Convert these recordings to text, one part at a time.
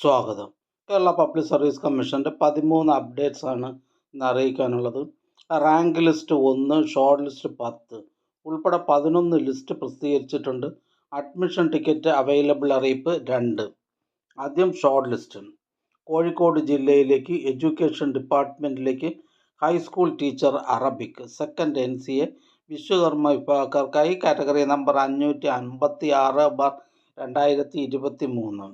സ്വാഗതം. Kerala public service കമ്മീഷൻ്റെ 13 updates ആണ് ഇന്ന് അറിയിക്കാനുള്ളത്. റാങ്ക് ലിസ്റ്റ് 1, ഷോർട്ട് ലിസ്റ്റ് 10 ഉൾപ്പെടെ 11 ലിസ്റ്റ് പ്രസിദ്ധീകരിച്ചിട്ടുണ്ട്. അഡ്മിഷൻ ടിക്കറ്റ് അവൈലബിൾ അറിയിപ്പ് 2. ആദ്യം ഷോർട്ട് ലിസ്റ്റ്. കോഴിക്കോട് ജില്ലയിലേക്ക് എഡ്യൂക്കേഷൻ ഡിപ്പാർട്ട്മെൻറ്റിലേക്ക് high school teacher Arabic second NCA Vishwakarma വിഭാഗക്കാർക്കായി കാറ്റഗറി നമ്പർ 556/2023.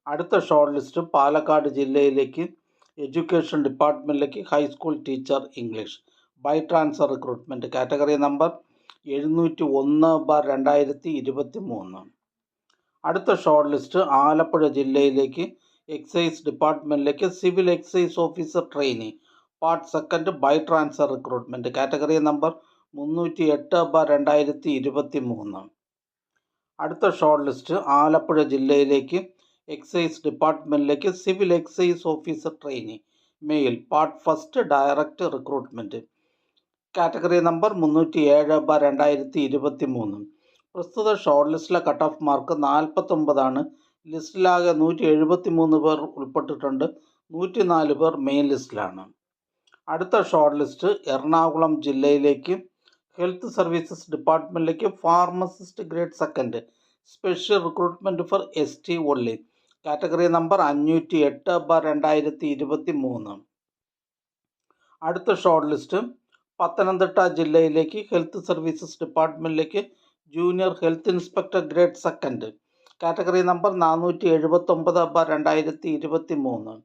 അടുത്ത ഷോർട്ട് ലിസ്റ്റ് പാലക്കാട് ജില്ലയിലേക്ക് എഡ്യൂക്കേഷൻ ഡിപ്പാർട്ട്മെൻറ്റിലേക്ക് high school teacher English by transfer recruitment category number 701/2023. അടുത്ത ഷോർട്ട് ലിസ്റ്റ് ആലപ്പുഴ ജില്ലയിലേക്ക് എക്സൈസ് ഡിപ്പാർട്ട്മെൻറ്റിലേക്ക് civil excise officer trainee part second by transfer recruitment category number 308/2023. അടുത്ത short list Alappuzha ജില്ലയിലേക്ക് excise ഡിപ്പാർട്ട്മെൻറ്റിലേക്ക് civil excise officer trainee male part first direct recruitment category number 307/2023. പ്രസ്തുത short ലിസ്റ്റിലെ cut off mark 49 ലിസ്റ്റിലാകെ 173 പേർ ഉൾപ്പെട്ടിട്ടുണ്ട്. 104 പേർ മെയിൻ ലിസ്റ്റിലാണ്. അടുത്ത ഷോർട്ട് ലിസ്റ്റ് എറണാകുളം ജില്ലയിലേക്ക് ഹെൽത്ത് സർവീസസ് ഡിപ്പാർട്ട്മെൻറ്റിലേക്ക് pharmacist grade second special recruitment for ST only category number 508/2023. അടുത്ത ഷോർട്ട് ലിസ്റ്റ് പത്തനംതിട്ട ജില്ലയിലേക്ക് ഹെൽത്ത് സർവീസസ് ഡിപ്പാർട്ട്മെൻറ്റിലേക്ക് junior health inspector grade second category number 479/2023.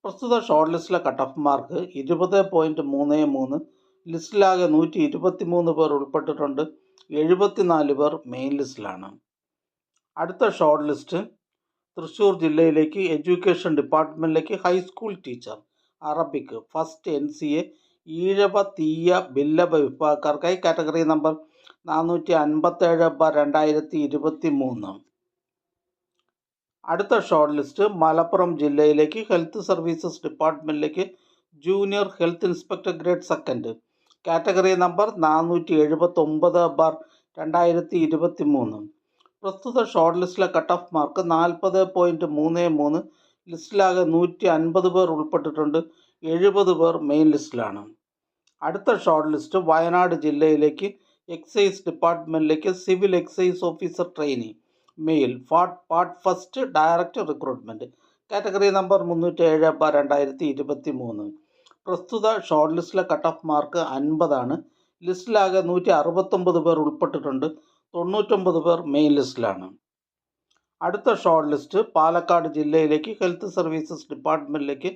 പ്രസ്തുത ഷോർട്ട് ലിസ്റ്റിലെ കട്ട് ഓഫ് മാർക്ക് 20.33. ലിസ്റ്റിലാകെ 123 പേർ ഉൾപ്പെട്ടിട്ടുണ്ട്. 74 പേർ മെയിൻ ലിസ്റ്റിലാണ്. അടുത്ത ഷോർട്ട് ലിസ്റ്റ് തൃശ്ശൂർ ജില്ലയിലേക്ക് എഡ്യൂക്കേഷൻ ഡിപ്പാർട്ട്മെൻറ്റിലേക്ക് high school teacher Arabic first NCA Ezhava Thiyya Billava വിഭാഗക്കാർക്കായി category number 457/2023. അടുത്ത ഷോർട്ട് ലിസ്റ്റ് മലപ്പുറം ജില്ലയിലേക്ക് ഹെൽത്ത് സർവീസസ് ഡിപ്പാർട്ട്മെൻറ്റിലേക്ക് junior health inspector grade second category number 470/2023. പ്രസ്തുത ഷോർട്ട് ലിസ്റ്റിലെ കട്ട് ഓഫ് മാർക്ക് 40.33. ലിസ്റ്റിലാകെ 150 പേർ ഉൾപ്പെട്ടിട്ടുണ്ട്. 70 പേർ മെയിൻ ലിസ്റ്റിലാണ്. അടുത്ത ഷോർട്ട് ലിസ്റ്റ് വയനാട് ജില്ലയിലേക്ക് എക്സൈസ് ഡിപ്പാർട്ട്മെൻറ്റിലേക്ക് civil excise officer trainee male part first direct recruitment category number 307/2023. പ്രസ്തുത ഷോർട്ട് ലിസ്റ്റിലെ കട്ട് ഓഫ് മാർക്ക് 50. ലിസ്റ്റിലാകെ 169 പേർ ഉൾപ്പെട്ടിട്ടുണ്ട്. 99 പേർ മെയിൻ ലിസ്റ്റിലാണ്. അടുത്ത ഷോർട്ട് ലിസ്റ്റ് പാലക്കാട് ജില്ലയിലേക്ക് ഹെൽത്ത് സർവീസസ് ഡിപ്പാർട്ട്മെൻറ്റിലേക്ക്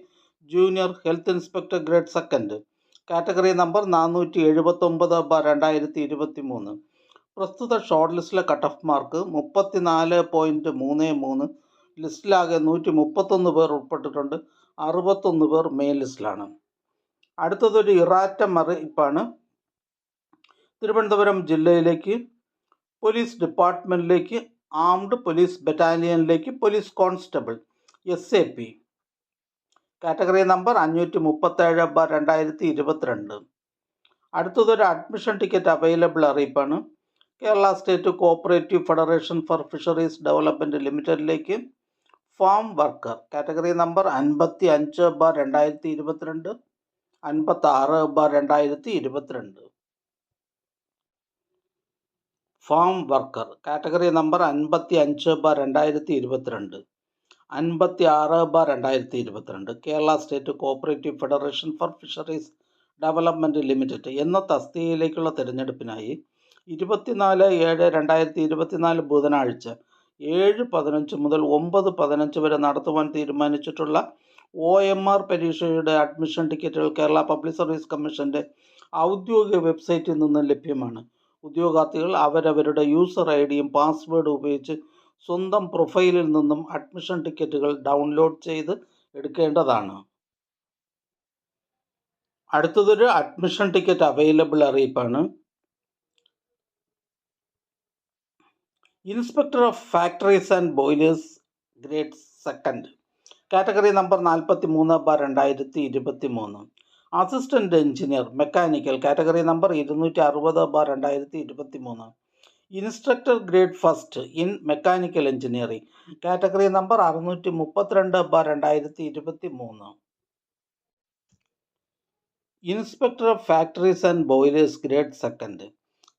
junior health inspector grade second category number 479/2023. പ്രസ്തുത ഷോർട്ട് ലിസ്റ്റിലെ കട്ട് ഓഫ് മാർക്ക് 34.33. ലിസ്റ്റിലാകെ 131 പേർ ഉൾപ്പെട്ടിട്ടുണ്ട്. 61 പേർ മെയിൻ ലിസ്റ്റിലാണ്. അടുത്തതൊരു ഇറാറ്റം അറിയിപ്പാണ്. തിരുവനന്തപുരം ജില്ലയിലേക്ക് പോലീസ് ഡിപ്പാർട്ട്മെൻറ്റിലേക്ക് ആംഡ് പോലീസ് ബറ്റാലിയനിലേക്ക് police constable SAP category number 537/2022. അടുത്തതൊരു അഡ്മിഷൻ ടിക്കറ്റ് അവൈലബിൾ അറിയിപ്പാണ്. Kerala state cooperative federation for fisheries development ലിമിറ്റഡിലേക്ക് farm worker category number 55/2022, 56/2022. Farm worker category number 55/2022, 56/2022. Kerala state cooperative federation for fisheries development limited എന്ന തസ്തികയിലേക്കുള്ള തിരഞ്ഞെടുപ്പിനായി 24/7/2024 ബുധനാഴ്ച 7:15 മുതൽ 9:15 വരെ നടത്തുവാൻ തീരുമാനിച്ചിട്ടുള്ള OMR പരീക്ഷയുടെ അഡ്മിഷൻ ടിക്കറ്റുകൾ കേരള പബ്ലിക് സർവീസ് കമ്മീഷൻ്റെ ഔദ്യോഗിക വെബ്സൈറ്റിൽ നിന്ന് ലഭ്യമാണ്. ഉദ്യോഗാർത്ഥികൾ അവരവരുടെ യൂസർ IDയും പാസ്വേഡും ഉപയോഗിച്ച് സ്വന്തം പ്രൊഫൈലിൽ നിന്നും അഡ്മിഷൻ ടിക്കറ്റുകൾ ഡൗൺലോഡ് ചെയ്ത് എടുക്കേണ്ടതാണ്. അടുത്തതൊരു അഡ്മിഷൻ ടിക്കറ്റ് അവൈലബിൾ അറിയിപ്പാണ്. Inspector of factories and boilers grade second category number 43/2023. Assistant engineer mechanical category number 260/2023. Instructor grade first in mechanical engineering, category number 632/2023. Inspector of factories and boilers grade second,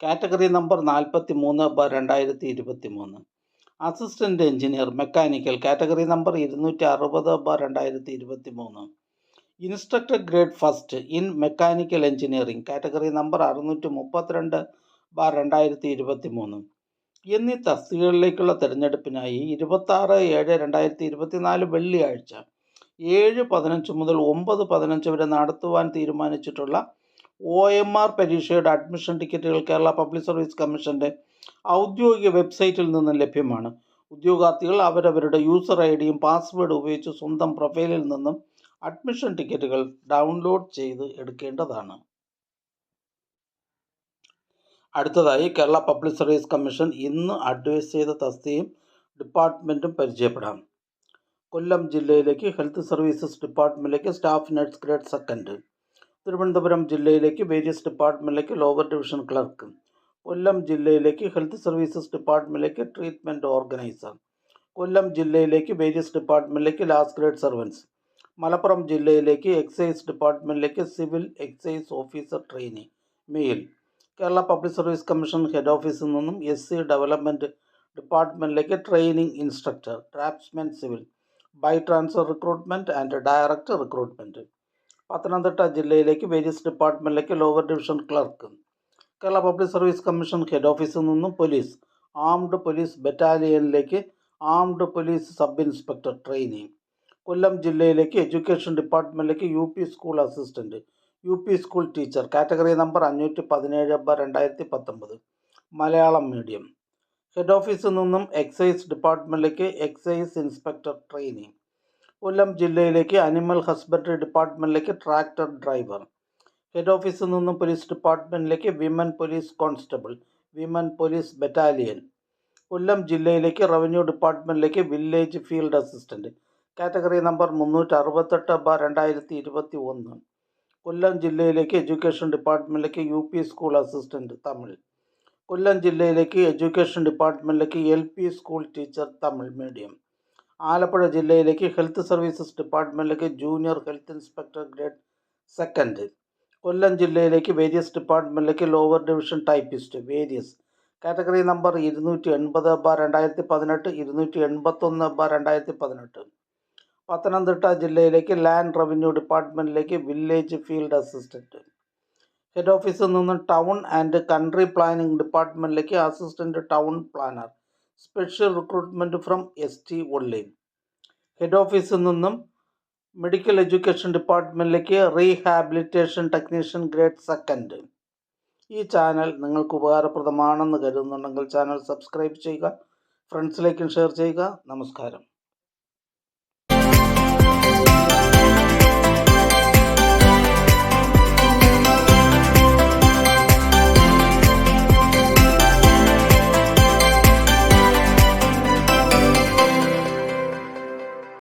category number 43/2023. Assistant engineer mechanical, category number 260/2023. Instructor grade first in mechanical engineering, category number 632/2023 എന്നീ തസ്തികകളിലേക്കുള്ള തിരഞ്ഞെടുപ്പിനായി 26/7/2024 വെള്ളിയാഴ്ച 7:15 മുതൽ 9:15 വരെ നടത്തുവാൻ തീരുമാനിച്ചിട്ടുള്ള OMR പരീക്ഷയുടെ admission ടിക്കറ്റുകൾ Kerala public service കമ്മീഷന്റെ ഔദ്യോഗിക വെബ്സൈറ്റിൽ നിന്ന് ലഭ്യമാണ്. ഉദ്യോഗാർത്ഥികൾ അവരവരുടെ യൂസർ ഐഡിയും പാസ്വേഡ് ഉപയോഗിച്ച് സ്വന്തം പ്രൊഫൈലിൽ നിന്നും അഡ്മിഷൻ ടിക്കറ്റുകൾ ഡൗൺലോഡ് ചെയ്ത് എടുക്കേണ്ടതാണ്. അടുത്തതായി കേരള പബ്ലിക് സർവീസ് കമ്മീഷൻ ഇന്ന് അഡ്വൈസ് ചെയ്ത തസ്തികയും ഡിപ്പാർട്ട്മെൻറ്റും പരിചയപ്പെടാം. കൊല്ലം ജില്ലയിലേക്ക് ഹെൽത്ത് സർവീസസ് ഡിപ്പാർട്ട്മെൻറ്റിലേക്ക് staff nurse grade second, Thiruvananthapuram ജില്ലയിലേക്ക് വേരിയസ് ഡിപ്പാർട്ട്മെൻറ്റിലേക്ക് ലോവർ ഡിവിഷൻ ക്ലർക്ക്, കൊല്ലം ജില്ലയിലേക്ക് ഹെൽത്ത് സർവീസസ് ഡിപ്പാർട്ട്മെൻറ്റിലേക്ക് ട്രീറ്റ്മെൻറ്റ് ഓർഗനൈസർ, കൊല്ലം ജില്ലയിലേക്ക് വേരിയസ് ഡിപ്പാർട്ട്മെൻറ്റിലേക്ക് ലാസ്റ്റ് ഗ്രേഡ് സർവൻസ്, മലപ്പുറം ജില്ലയിലേക്ക് എക്സൈസ് ഡിപ്പാർട്ട്മെൻറ്റിലേക്ക് civil excise officer trainee male. Kerala public service commission head ഓഫീസിൽ നിന്നും SC ഡെവലപ്മെൻറ്റ് ഡിപ്പാർട്ട്മെൻറ്റിലേക്ക് training instructor draftsman civil by transfer recruitment and direct recruitment. Pathanamthitta ജില്ലയിലേക്ക് വേരിയസ് ഡിപ്പാർട്ട്മെൻറ്റിലേക്ക് lower division clerk. Kerala public service commission head ഓഫീസിൽ നിന്നും police armed police ബറ്റാലിയനിലേക്ക് armed police sub inspector trainee. Kollam ജില്ലയിലേക്ക് education ഡിപ്പാർട്ട്മെൻറ്റിലേക്ക് UP school assistant, UP school teacher, category number 517/2019 Malayalam medium. Head ഓഫീസിൽ നിന്നും excise ഡിപ്പാർട്ട്മെൻറ്റിലേക്ക് എക്സൈസ് ഇൻസ്പെക്ടർ ട്രെയിനി. കൊല്ലം ജില്ലയിലേക്ക് അനിമൽ ഹസ്ബൻഡറി ഡിപ്പാർട്ട്മെൻറ്റിലേക്ക് ട്രാക്ടർ ഡ്രൈവർ. ഹെഡ് ഓഫീസിൽ നിന്നും പോലീസ് ഡിപ്പാർട്ട്മെൻറ്റിലേക്ക് women police constable, women police battalion. Kollam ജില്ലയിലേക്ക് റവന്യൂ ഡിപ്പാർട്ട്മെൻറ്റിലേക്ക് village field assistant, category number 368/2021. Kollam ജില്ലയിലേക്ക് എഡ്യൂക്കേഷൻ ഡിപ്പാർട്ട്മെൻറ്റിലേക്ക് UP school assistant Tamil. Kollam ജില്ലയിലേക്ക് എഡ്യൂക്കേഷൻ ഡിപ്പാർട്ട്മെൻറ്റിലേക്ക് LP school teacher Tamil medium. Alappuzha ജില്ലയിലേക്ക് ഹെൽത്ത് സർവീസസ് ഡിപ്പാർട്ട്മെൻറ്റിലേക്ക് junior health inspector grade second. Kollam ജില്ലയിലേക്ക് വേരിയസ് ഡിപ്പാർട്ട്മെൻറ്റിലേക്ക് lower division typist various, category number 280/2018, 281/2018. Pathanamthitta ജില്ലയിലേക്ക് ലാൻഡ് റവന്യൂ ഡിപ്പാർട്ട്മെൻറ്റിലേക്ക് വില്ലേജ് ഫീൽഡ് അസിസ്റ്റൻറ്റ്. ഹെഡ് ഓഫീസിൽ നിന്നും ടൗൺ ആൻഡ് കൺട്രി പ്ലാനിംഗ് ഡിപ്പാർട്ട്മെൻറ്റിലേക്ക് assistant town planner, special recruitment from ST only. Head ഓഫീസിൽ നിന്നും medical education ഡിപ്പാർട്ട്മെൻറ്റിലേക്ക് റീഹാബിലിറ്റേഷൻ ടെക്നീഷ്യൻ ഗ്രേഡ് സെക്കൻഡ്. ഈ channel നിങ്ങൾക്ക് ഉപകാരപ്രദമാണെന്ന് കരുതുന്നുണ്ടെങ്കിൽ ചാനൽ സബ്സ്ക്രൈബ് ചെയ്യുക, ഫ്രണ്ട്സിലേക്കും ഷെയർ ചെയ്യുക. നമസ്കാരം.